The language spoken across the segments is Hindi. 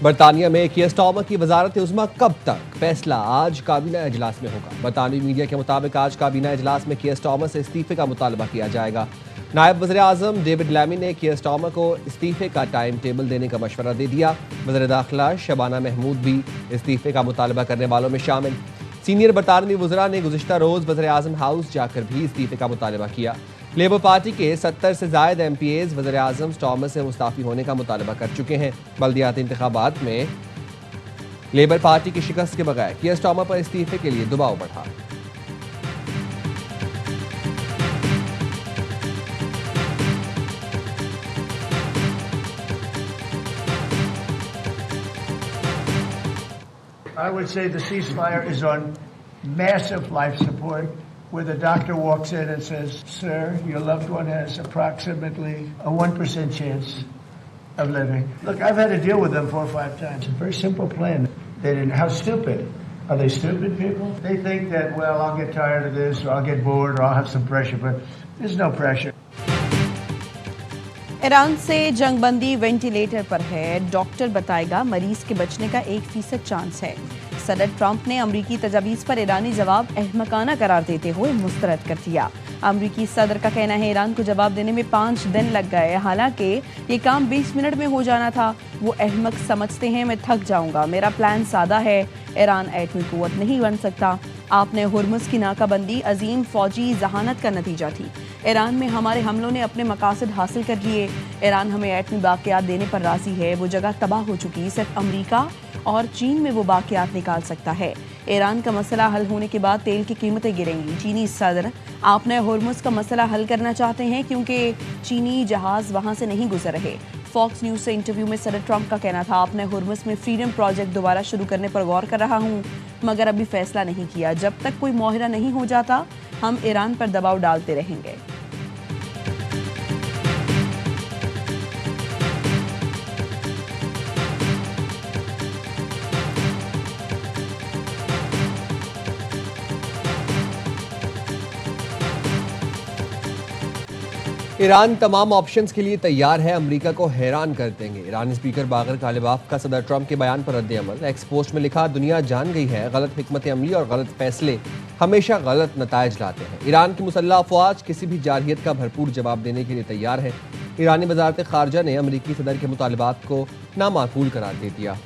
बरतानिया में कियर स्टार्मर की वजारत उज़्मा कब तक? फैसला आज काबीना इजलास में होगा। बरतानवी मीडिया के मुताबिक आज काबीना इजलास में कियर स्टार्मर से इस्तीफे का मुतालबा किया जाएगा। नायब वज़ीर आज़म डेविड लैमी ने कियर स्टार्मर को इस्तीफे का टाइम टेबल देने का मशवरा दे दिया। वज़ीर दाखिला शबाना महमूद भी इस्तीफे का मुतालबा करने वालों में शामिल। सीनियर बरतानवी वज़रा ने गुज़िश्ता रोज़ वज़ीर आज़म हाउस जाकर भी इस्तीफे का मुतालबा किया। लेबर पार्टी के 70 से ज़ायद MPAs वज़ीर आज़म स्टार्मर से मुस्ताफ़ी होने का मुतालबा कर चुके हैं। बल्दियाती इंतखाबात में लेबर पार्टी की शिकस्त के बगैर कियर स्टार्मर पर इस्तीफे के लिए दबाव बढ़ा। I would say the ceasefire is on massive life support, where the doctor walks in and says, "Sir, your loved one has approximately a 1% chance of living." Look, I've had to deal with them 4 or 5 times. It's a very simple plan. They didn't. How stupid? Are they stupid people? They think that, well, I'll get tired of this, or I'll get bored, or I'll have some pressure, but there's no pressure. Iran से जंगबंदी वेंटिलेटर पर है। डॉक्टर बताएगा मरीज के बचने का 1% चांस है। सदर ट्रंप ने अमरीकी तजावीज़ पर ईरानी जवाब अहमकाना करार देते हुए मुस्तरद कर दिया। अमरीकी सदर का कहना है ईरान को जवाब देने में 5 दिन लग गए, हालांकि ये काम 20 मिनट में हो जाना था। वो अहमक समझते हैं मैं थक जाऊंगा, मेरा प्लान सादा है, ईरान एटमी कुव्वत नहीं बन सकता। आपने हुर्मुज़ की नाकाबंदी अजीम फौजी जहानत का नतीजा थी। ईरान में हमारे हमलों ने अपने मकासद हासिल कर लिए। ईरान हमें एटमी बाक़ियात देने पर राज़ी है। वो जगह तबाह हो चुकी, सिर्फ अमरीका और चीन में वो बाक़ियात निकाल सकता है। ईरान का मसला हल होने के बाद तेल की कीमतें गिरेंगी। चीनी सदर आपने हुर्मुज़ का मसला हल करना चाहते हैं क्योंकि चीनी जहाज़ वहाँ से नहीं गुजर रहे। फॉक्स न्यूज़ से इंटरव्यू में सदर ट्रंप का कहना था, आपने हुर्मुज़ में फ्रीडम प्रोजेक्ट दोबारा शुरू करने पर गौर कर रहा हूँ, मगर अभी फैसला नहीं किया। जब तक कोई मुआहदा नहीं हो जाता हम ईरान पर दबाव डालते रहेंगे। ईरान तमाम ऑप्शंस के लिए तैयार है, अमेरिका को हैरान कर देंगे। ईरानी स्पीकर बागर कालिबाफ का सदर ट्रंप के बयान पर रद्द-ए-अमल। एक्स पोस्ट में लिखा, दुनिया जान गई है गलत हिकमत अमली और गलत फैसले हमेशा गलत नतायज लाते हैं। ईरान की मुसल्लह अफवाज किसी भी जारहियत का भरपूर जवाब देने के लिए तैयार है। ईरानी वजारत खारजा ने अमरीकी सदर के मुतालबात को नामाकूल करार दे दिया।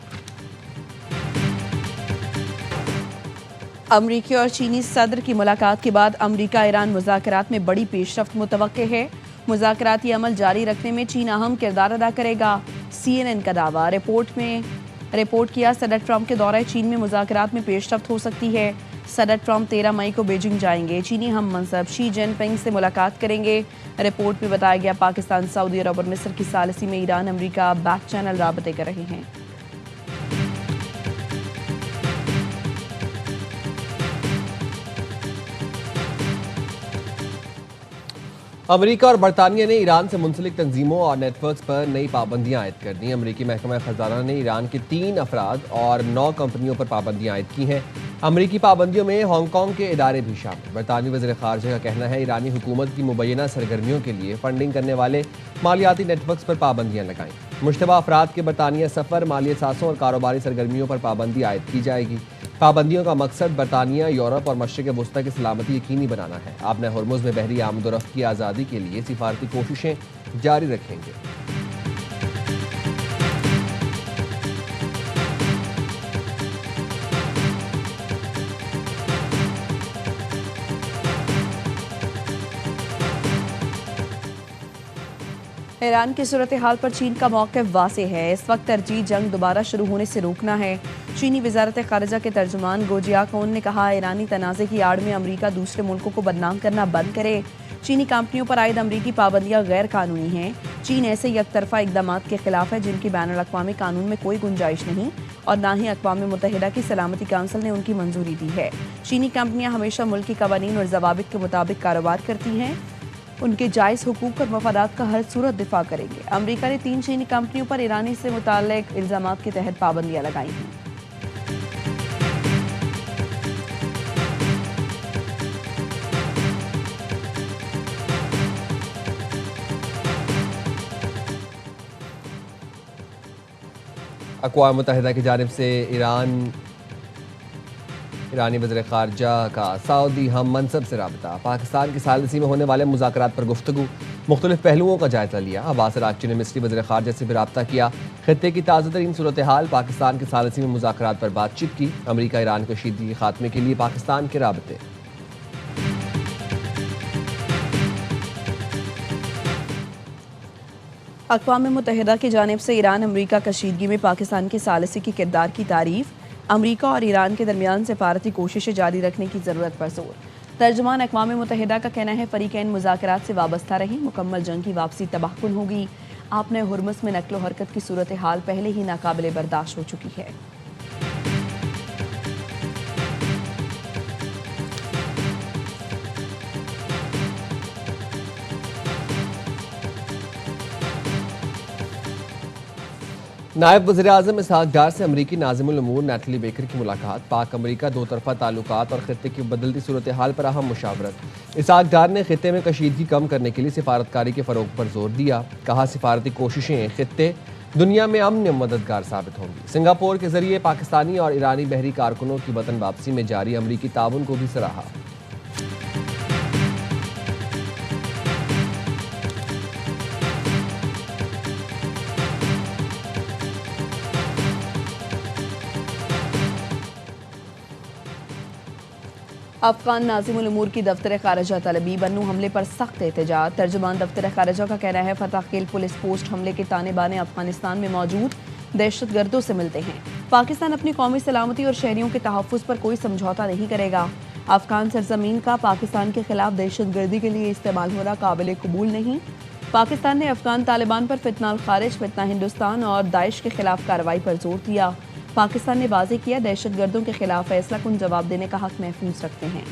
अमरीकी और चीनी सदर की मुलाकात के बाद अमरीका ईरान मुज़ाकरात में बड़ी पेशरफ्त मुतवक्के है। मुज़ाकराती अमल जारी रखने में चीन अहम किरदार अदा करेगा। CNN का दावा। रिपोर्ट किया, सदर ट्रंप के दौरे चीन में मुज़ाकरात में पेशरफ्त हो सकती है। सदर ट्रंप 13 मई को बीजिंग जाएंगे। चीनी हम मनसब शी जिनपिंग से मुलाकात करेंगे। रिपोर्ट में बताया गया, पाकिस्तान, सऊदी अरब और मिस्र की सालिसी में ईरान अमरीका बैक चैनल राबते कर रहे हैं। अमेरिका और बरतानिया ने ईरान से मुंसलिक तंजीमों और नेटवर्क्स पर नई पाबंदियां आयद कर दी। अमेरिकी महकमा खजाना ने ईरान के 3 अफराद और 9 कंपनियों पर पाबंदियां आयद की हैं। अमेरिकी पाबंदियों में हांगकांग के इदारे भी शामिल। बरतानवी वज़ीर ख़ारजा का कहना है, ईरानी हुकूमत की मुबैना सरगर्मियों के लिए फंडिंग करने वाले मालियाती नेटवर्क्स पर पाबंदियां लगाएं। मुश्तबा अफराद के बरतानिया सफ़र, माली असासों और कारोबारी सरगर्मियों पर पाबंदी आयद की जाएगी। पाबंदियों का मकसद बरतानिया, यूरोप और मशरिक़ वस्ता की सलामती यकीनी बनाना है। आपने हुर्मुज़ में बहरी आमदोरफ्त की आज़ादी के लिए सिफारती कोशिशें जारी रखेंगे। ईरान की सूरत हाल पर चीन का मौक़िफ़ वाज़ेह है। इस वक्त तरजीह जंग दोबारा शुरू होने से रोकना है। चीनी वज़ारत ख़ारिजा के तर्जुमान गोजियाकोन ने कहा, ईरानी तनाज़े की आड़ में अमरीका दूसरे मुल्कों को बदनाम करना बंद करे। चीनी कंपनियों पर आयद अमरीकी पाबंदियाँ गैर कानूनी हैं। चीन ऐसे यकतरफा इक़दाम के खिलाफ है जिनकी बैनुल-अक़वामी कानून में कोई गुंजाइश नहीं और ना ही अक़वाम मुत्तहिदा की सलामती काउंसिल ने उनकी मंजूरी दी है। चीनी कंपनियाँ हमेशा मुल्की कवानीन और ज़वाबित के मुताबिक कारोबार करती हैं। उनके जायज़ हुकूक और मफादात का हर सूरत दिफा करेंगे। अमरीका ने 3 चीनी कंपनियों पर ईरानी से मुताल्लिक़ इल्ज़ामात के तहत पाबंदियाँ लगाई हैं। अक़वाम मुत्तहिदा की जानिब से ईरानी वज़ीर ख़ारजा का सऊदी हम मनसब से रबता। पाकिस्तान की सालिसी में होने वाले मुज़ाकरात पर गुफ्तगू, मुख्तलिफ पहलुओं का जायज़ा लिया। अब्बास अराग़ची ने मिस्री वज़ीर ख़ारजा से भी रब्ता किया। ख़ित्ते की ताज़ा तरीन सूरत हाल, पाकिस्तान की सालिसी में मुज़ाकरात पर बातचीत की। अमरीका ईरान कशीदगी के खात्मे के लिए पाकिस्तान के राबते। अक़वाम मुत्तहिदा की जानिब से ईरान अमरीका कशीदगी में पाकिस्तान के सालिसी की किरदार की तारीफ, अमरीका और ईरान के दरमियान सिफारती कोशिशें जारी रखने की ज़रूरत पर जोर। तर्जुमान अक़वाम मुत्तहिदा का कहना है फ़रीक़ैन मुज़ाकरात से वाबस्ता रहे, मुकम्मल जंग की वापसी तबाहकुन होगी। आपने हुर्मुज़ में नक्लो हरकत की सूरत हाल पहले ही नाकाबिले बर्दाश्त हो चुकी है। नायब वज़ीर-ए-आज़म इसहाक़ डार से अमरीकी नाज़िमुल उमूर नैटली बेकर की मुलाकात। पाक अमरीका दो तरफ़ा ताल्लुकात और ख़ित्ते की बदलती सूरत हाल पर अहम मुशावरत। इसहाक़ डार ने ख़ित्ते में कशीदगी कम करने के लिए सिफारतकारी के फ़रोग़ पर जोर दिया। कहा सिफारती कोशिशें ख़ित्ते दुनिया में अमन मददगार साबित होंगी। सिंगापुर के ज़रिए पाकिस्तानी और ईरानी बहरी कारकुनों की वतन वापसी में जारी अमरीकी ताउन को भी सराहा। अफगान नाज़िमुल उमूर की दफ्तर खारजा तलबी, बन्नू हमले पर सख्त एहतजाज। तर्जुमान दफ्तर खारजा का कहना है फतह खेल पुलिस पोस्ट हमले के ताने बाने अफगानिस्तान में मौजूद दहशत गर्दों से मिलते हैं। पाकिस्तान अपनी कौमी सलामती और शहरियों के तहफ़्फ़ुज़ पर कोई समझौता नहीं करेगा। अफगान सरजमीन का पाकिस्तान के खिलाफ दहशत गर्दी के लिए इस्तेमाल होना काबिल कबूल नहीं। पाकिस्तान ने अफगान तालिबान पर फितना खारिज, फितना हिंदुस्तान और दाइश के खिलाफ कार्रवाई पर जोर दिया। पाकिस्तान ने वाज़ेह किया दहशत गर्दों के खिलाफ फैसला कुन जवाब देने का हक महफूज रखते हैं।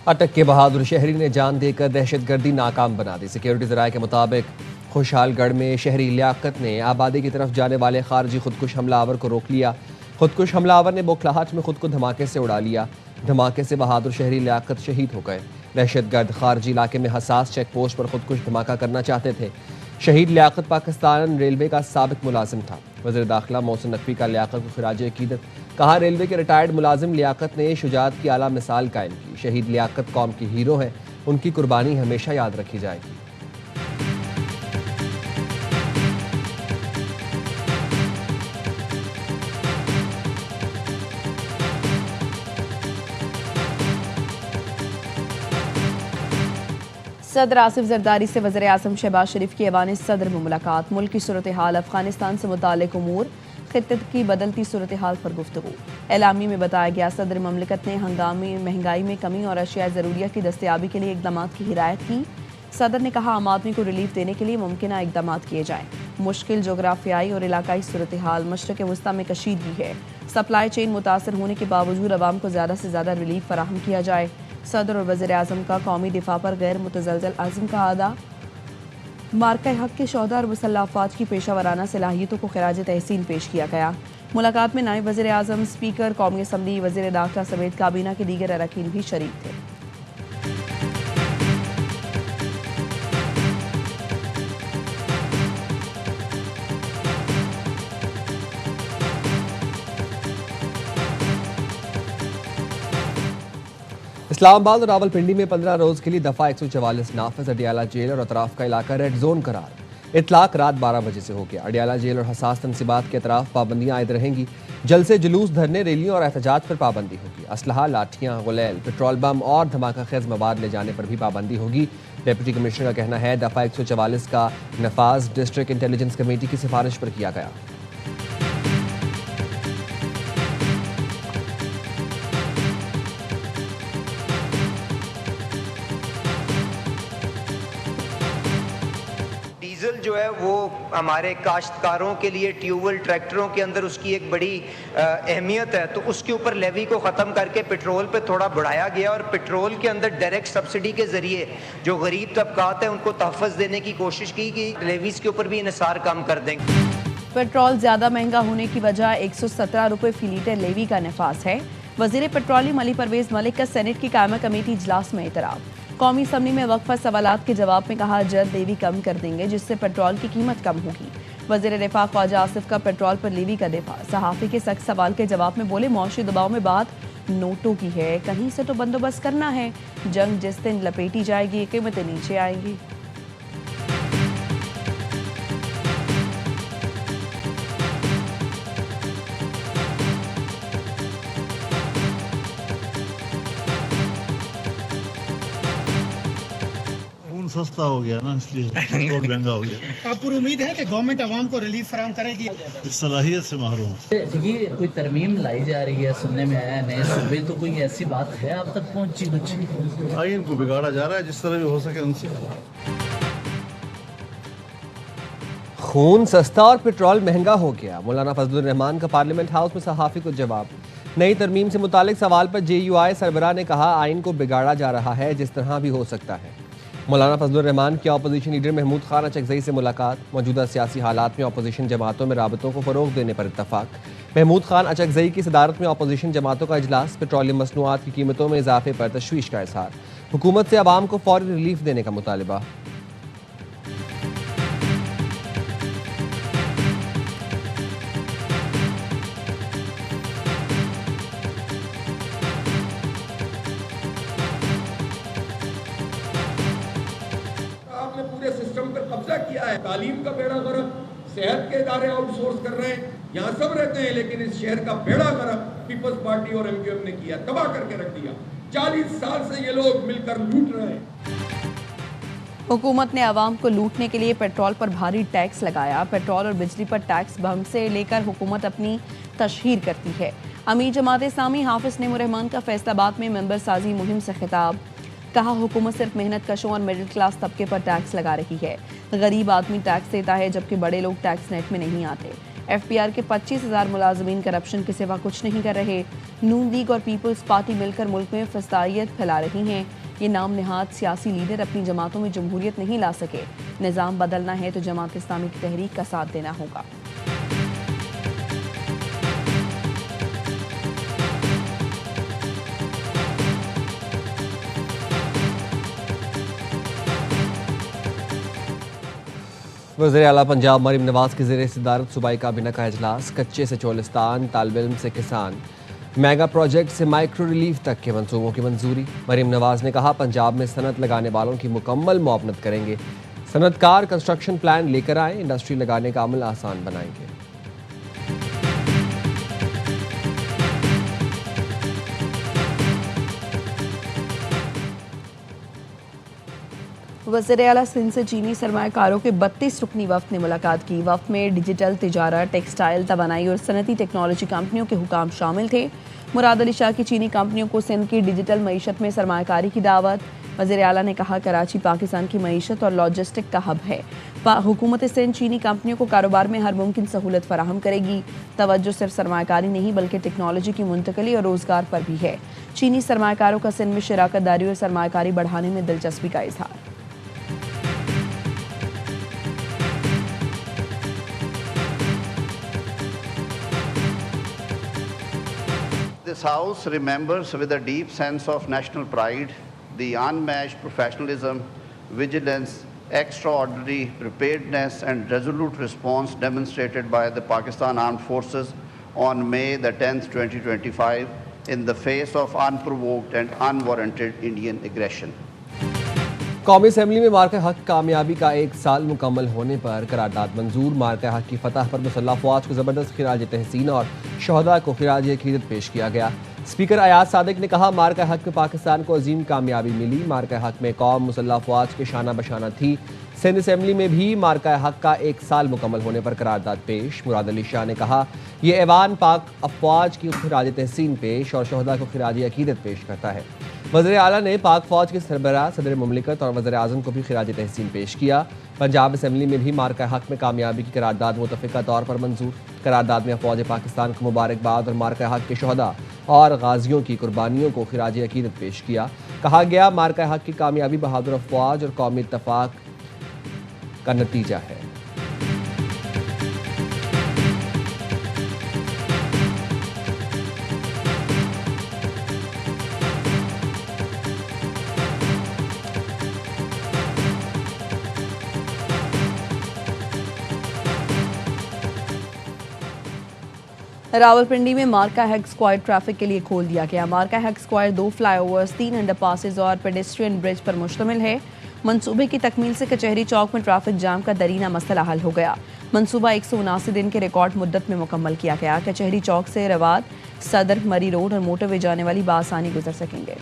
अटक के बहादुर शहरी ने जान देकर दहशत गर्दी नाकाम बना दी। सिक्योरिटी ज़राए के मुताबिक खुशहालगढ़ में शहरी लियाकत ने आबादी की तरफ जाने वाले खारजी खुदकुश हमलावर को रोक लिया। खुदकुश हमलावर ने बोखलाहट में खुद को धमाके से उड़ा लिया। धमाके से बहादुर शहरी लियाकत शहीद हो गए। दहशतगर्द खारजी इलाके में हसास चेक पोस्ट पर खुदकुश धमाका करना चाहते थे। शहीद लियाकत पाकिस्तान रेलवे का साबिक मुलाजिम था। वज़ीर दाखिला मोहसिन नकवी का लियाकत को खिराज अकीदत। कहा रेलवे के रिटायर्ड मुलाजिम लियाकत ने शुजाअत की आला मिसाल कायम की। शहीद लियाकत कौम की हीरो है, उनकी कुर्बानी हमेशा याद रखी जाएगी। सदर आसिफ जरदारी से वज़ीर आज़म शहबाज शरीफ की ऐवान सदर में मुलाकात। मुल्क की सूरत हाल, अफगानिस्तान से मुताल्लिक़ उमूर, खित्ते की बदलती सूरत हाल पर गुफ्तगू। एलामी में बताया गया सदर ममलिकत ने हंगामी महंगाई में कमी और अशिया ज़रूरिया की दस्तयाबी के लिए इक़दाम की हिदायत की। सदर ने कहा आम आदमी को रिलीफ देने के लिए मुमकिन इक़दाम किए जाएँ। मुश्किल जोग्राफियाई और इलाकाई सूरत हाल, मशरक़ वस्ता में कशीदगी है। सप्लाई चेन मुतासर होने के बावजूद अवाम को ज़्यादा से ज़्यादा रिलीफ फराहम किया जाए। सदर और वज़ीर आज़म का कौमी दिफा पर गैर मुतज़लज़ल अज़्म का अदा, मार्का हक के शोहदा और मुसल्लह अफ़वाज की पेशा वराना सलाहियतों को खिराज तहसीन पेश किया गया। मुलाकात में नायब वज़ीर आज़म, स्पीकर कौमी असम्बली, वज़ीर दाखिला समेत काबीना के दीगर अरकान भी शरीक थे। इस्लामाबाद और रावलपिंडी में 15 रोज के लिए दफा 144 नाफिज। अडियाला जेल और अतराफ का इलाका रेड जोन करार। इतलाक रात 12 बजे से हो गया। अडियाला जेल और हसास तनसीबात के अतराफ पाबंदियां आयद रहेंगी। जलसे, जुलूस, धरने, रैलियों और एहतजाज पर पाबंदी होगी। असलहा, लाठियां, गुलैल, पेट्रोल बम और धमाका खेज मवाद ले जाने पर भी पाबंदी होगी। डिप्टी कमिश्नर का कहना है दफा 144 का नफाज डिस्ट्रिक्ट इंटेलिजेंस कमेटी की सिफारिश पर किया गया। डीजल जो है वो हमारे काश्तकारों के लिए ट्यूबवेल ट्रैक्टरों के अंदर उसकी एक बड़ी अहमियत है, तो उसके ऊपर लेवी को ख़त्म करके पेट्रोल पे थोड़ा बढ़ाया गया और पेट्रोल के अंदर डायरेक्ट सब्सिडी के ज़रिए जो गरीब तबकात है उनको तहफ़्फ़ुज़ देने की कोशिश की कि लेवीज़ के ऊपर भी इन्हिसार कम कर देंगे। पेट्रोल ज़्यादा महंगा होने की वजह 117 रुपये फ़ी लीटर लेवी का नफास है। वजीर पेट्रोलियम अली परवेज मलिक का सेनेट की कायमा कमेटी इजलास में एतराब। कौमी असम्बली में वक्फा सवालात के जवाब में कहा जल्द लेवी कम कर देंगे जिससे पेट्रोल की कीमत कम होगी। वजीर दिफा ख्वाजा आसिफ का पेट्रोल पर लेवी का दिफा। सहाफ़ी के सख्त सवाल के जवाब में बोले मौशी दबाव में बात नोटों की है, कहीं से तो बंदोबस्त करना है, जंग जिस दिन लपेटी जाएगी कीमतें नीचे आएंगी। सस्ता हो गया ना, इसलिए पेट्रोल महंगा हो गया। आपको उम्मीद है कि गवर्नमेंट आवाम को रिलीफ फराहम करेगी? इस सलाहियत से महरूम। देखिए कोई तरमीम लाई जा रही है, सुनने में आया नए सूबे, तो कोई ऐसी बात है आप तक पहुंची कुछ? आइन को बिगाड़ा जा रहा है जिस तरह भी हो सके उनसे। खून सस्ता और पेट्रोल महंगा हो गया। मौलाना फजलुर रहमान का पार्लियामेंट हाउस में सहाफ़ी को जवाब। नई तरमीम से मुतालिक सवाल पर JUI सरबराह ने कहा आइन को बिगाड़ा जा रहा है जिस तरह भी हो सकता है। मौलाना फजलुर रहमान की अपोजिशन लीडर महमूद खान अचकजई से मुलाकात। मौजूदा सियासी हालात में अपोजिशन जमातों में राबतों को फ़रोग देने पर इत्तफाक। महमूद खान अचकजई की सदारत में अपोजिशन जमातों का इजलास। पेट्रोलियम मसनूआत की कीमतों में इजाफे पर तशवीश का इजहार। हुकूमत से अवाम को फौरी रिलीफ देने का मुतालबा। पूरे सिस्टम पर कब्जा किया है। तालीम का बेड़ा गर्क, सेहत के इदारे आउटसोर्स कर रहे हैं, यहाँ सब रहते हैं, लेकिन इस शहर का बेड़ा गर्क पीपल्स पार्टी और MQM ने किया, तबाह करके रख दिया। 40 साल से ये लोग मिलकर लूट रहे हैं। हुकूमत ने आवाम को लूटने के लिए पेट्रोल पर भारी टैक्स लगाया। पेट्रोल और बिजली पर टैक्स बम से लेकर हुकूमत अपनी तशहीर करती है। अमीर जमात इस्लामी हाफिज नेमुर रहमान का फैसलाबाद में मेंबर साजी मुहिम से खिताब। कहा हुकूमत सिर्फ मेहनत कशों और मिडिल क्लास तबके पर टैक्स लगा रही है। गरीब आदमी टैक्स देता है जबकि बड़े लोग टैक्स नेट में नहीं आते। FPR के 25,000 मुलाजमीन करप्शन के सिवा कुछ नहीं कर रहे। नून लीग और पीपल्स पार्टी मिलकर मुल्क में फसादियत फैला रही हैं। ये नाम नहाद सियासी लीडर अपनी जमातों में जमहूरियत नहीं ला सके। निज़ाम बदलना है तो जमात इस्लामी की तहरीक का साथ देना होगा। वज़ीर आला पंजाब मरीम नवाज की ज़ेर सदारत सूबाई काबीना का इजलास। कच्चे से चोलिस्तान, तालिब इल्म से किसान, मेगा प्रोजेक्ट से माइक्रो रिलीफ तक के मंसूबों की मंजूरी। मरीम नवाज ने कहा पंजाब में सनत लगाने वालों की मुकम्मल मुआवनत करेंगे। सनतकार कंस्ट्रक्शन प्लान लेकर आए, इंडस्ट्री लगाने का अमल आसान बनाएंगे। वज़ीर आला सिंध से चीनी सरमायाकारों के 32 रुकनी वफ्द ने मुलाकात की। वफ्द में डिजिटल, तिजारत, टेक्सटाइल, तवानाई और सनती टेक्नोलॉजी कंपनियों के हुकाम शामिल थे। मुराद अली शाह की चीनी कंपनियों को सिंध की डिजिटल मईशत में सरमायाकारी की दावत। वज़ीर आला ने कहा कराची पाकिस्तान की मईशत और लॉजिस्टिक का हब है। हुकूमत सिंध चीनी कंपनियों को कारोबार में हर मुमकिन सहूलत फराहम करेगी। तवज्जो सिर्फ सरमायाकारी नहीं बल्कि टेक्नोलॉजी की मुंतकली और रोज़गार पर भी है। चीनी सरमायाकारों का सिंध में शराकत दारी और सरमायाकारी बढ़ाने में दिलचस्पी का इजहार। This House remembers with a deep sense of national pride the unmatched professionalism, vigilance, extraordinary preparedness and resolute response demonstrated by the Pakistan Armed Forces on May the 10th, 2025 in the face of unprovoked and unwarranted Indian aggression. कौमी असम्बली में मार्का हक कामयाबी का 1 साल मुकम्मल होने पर करारदाद मंजूर। मार्का हक की फतह पर मुसल्लह फ़ौज को ज़बरदस्त खिराज तहसीन और शहदा को खिराज अकीदत पेश किया गया। स्पीकर अयाज सादिक ने कहा मार्का हक में पाकिस्तान को अजीम कामयाबी मिली। मार्का हक में कौम मुसल्लह फ़ौज के शाना बशाना थी। सिंध असम्बली में भी मार्का हक का 1 साल मुकम्मल होने पर करारदाद पेश। मुराद अली शाह ने कहा यह ऐवान पाक अफवाज की खिराज तहसीन पेश और शहदा को खिराज अकीदत पेश करता है। वज़ीर आला ने पाक फ़ौज के सरबराह, सदर मुमलिकत और वज़ीर आज़म को भी खिराज तहसीन पेश किया। पंजाब असम्बली में भी मार्का हक में कामयाबी की करारदाद मुतफ़िका तौर पर मंजूर। करारदाद में फ़ौज पाकिस्तान को मुबारकबाद और मार्का हक के शहदा और गाजियों की कुर्बानियों को खिराज अकीदत पेश किया। कहा गया मार्का हक की कामयाबी बहादुर अफवाज और कौमी इत्तफ़ाक़ का नतीजा है। रावलपिंडी में मार्का हेग स्क्वायर ट्रैफिक के लिए खोल दिया गया। मार्का हेग स्क्वायर 2 फ्लाईओवर्स, 3 अंडरपासेस और पेडेस्ट्रियन ब्रिज पर मुश्तमिल है। मंसूबे की तकमील से कचहरी चौक में ट्रैफिक जाम का दरीना मसला हल हो गया। मंसूबा 179 दिन के रिकॉर्ड मुद्दत में मुकम्मल किया गया। कचहरी चौक से रवाद, सदर, मरी रोड और मोटरवे जाने वाली बासानी गुजर सकेंगे।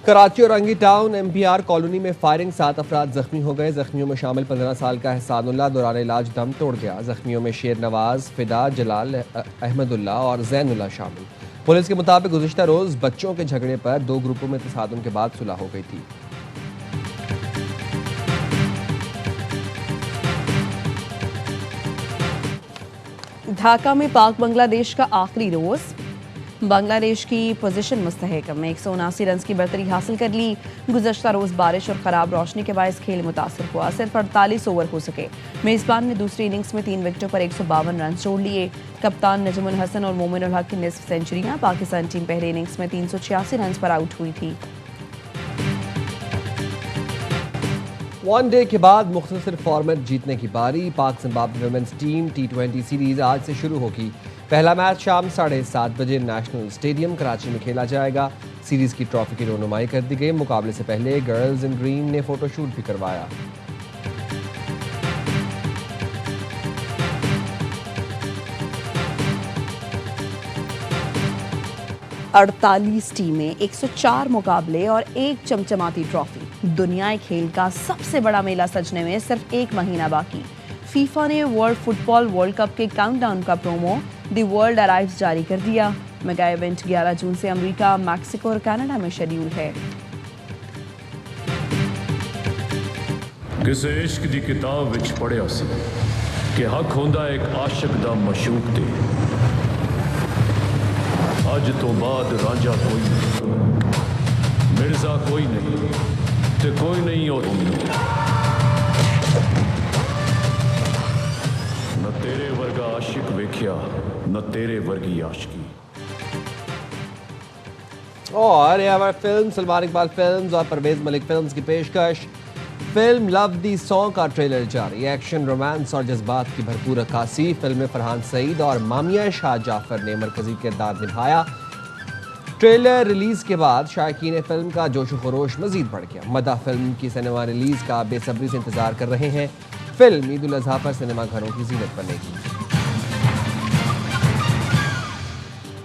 कराची और अंगी टाउन एमपीआर कॉलोनी में फायरिंग, 7 अफराद जख्मी हो गए। जख्मियों में शामिल 15 साल का एहसानुल्लाह दौरान इलाज दम तोड़ गया। जख्मियों में शेर नवाज, फिदा, जलाल, अहमदुल्ला और जैनुल्ला शामिल। पुलिस के मुताबिक गुज़िश्ता रोज बच्चों के झगड़े पर 2 ग्रुपों में तसादुम के बाद सुलह हो गई थी। ढाका में पाक बांग्लादेश का आखिरी रोज। बांग्लादेश की पोजीशन मुस्तहकम में 179 रन की बरतरी हासिल कर ली। गुज़श्ता रोज बारिश और खराब रोशनी के बायस खेल मुतासर हुआ। सिर्फ 48 ओवर हो सके। मेजबान ने दूसरी इनिंग्स में 3 विकेटों पर 152 रन जोड़ लिए। कप्तान नजमुल हसन और मोमिनुल हक की निस्फ सेंचुरियां। पाकिस्तान टीम पहले इनिंग्स में 386 रन पर आउट हुई थी। वनडे के बाद मुख्तसर फॉर्मेट जीतने की बारी। पाक Zimbabwe women's team T20 series आज से शुरू होगी। पहला मैच शाम 7:30 बजे नेशनल स्टेडियम कराची में खेला जाएगा। सीरीज की ट्रॉफी की रोनुमाई कर दी गई। मुकाबले से पहले गर्ल्स इन ग्रीन ने फोटोशूट भी करवाया। अड़तालीस टीमें, 104 मुकाबले और एक चमचमाती ट्रॉफी। दुनिया खेल का सबसे बड़ा मेला सजने में सिर्फ 1 महीना बाकी। फीफा ने वर्ल्ड फुटबॉल वर्ल्ड कप के काउंटडाउन का प्रोमो द वर्ल्ड अराइव्स जारी कर दिया। मेगा इवेंट 11 जून से अमेरिका, मैक्सिको और कनाडा में शेड्यूल है। किसे इश्क दी किताब विच पढ़िया सी कि हक होंदा एक आशिक दा मशूक ते। अज तो बाद रांझा कोई नहीं, मिर्जा कोई नहीं, ते कोई नहीं और न तेरे वर्गा आशिक वेख्या, न तेरे वर्गी आशिकी। और ये हमारे फिल्म सलमान इकबाल फिल्म्स और परवेज मलिक फिल्म्स की पेशकश। फिल्म लव दी सॉन्ग का ट्रेलर जारी। एक्शन, रोमांस और जज्बात की भरपूर अक्कासी। फिल्म में फरहान सईद और मामिया शाह जाफर ने मरकजी किरदार निभाया। ट्रेलर रिलीज के बाद शायकीन फिल्म का जोश खरोश मजीद बढ़ गया। मदा फिल्म की सिनेमा रिलीज का बेसब्री से इंतजार कर रहे हैं। फिल्म ईद उल अजहा पर सिनेमा घरों की जीनत बनेगी।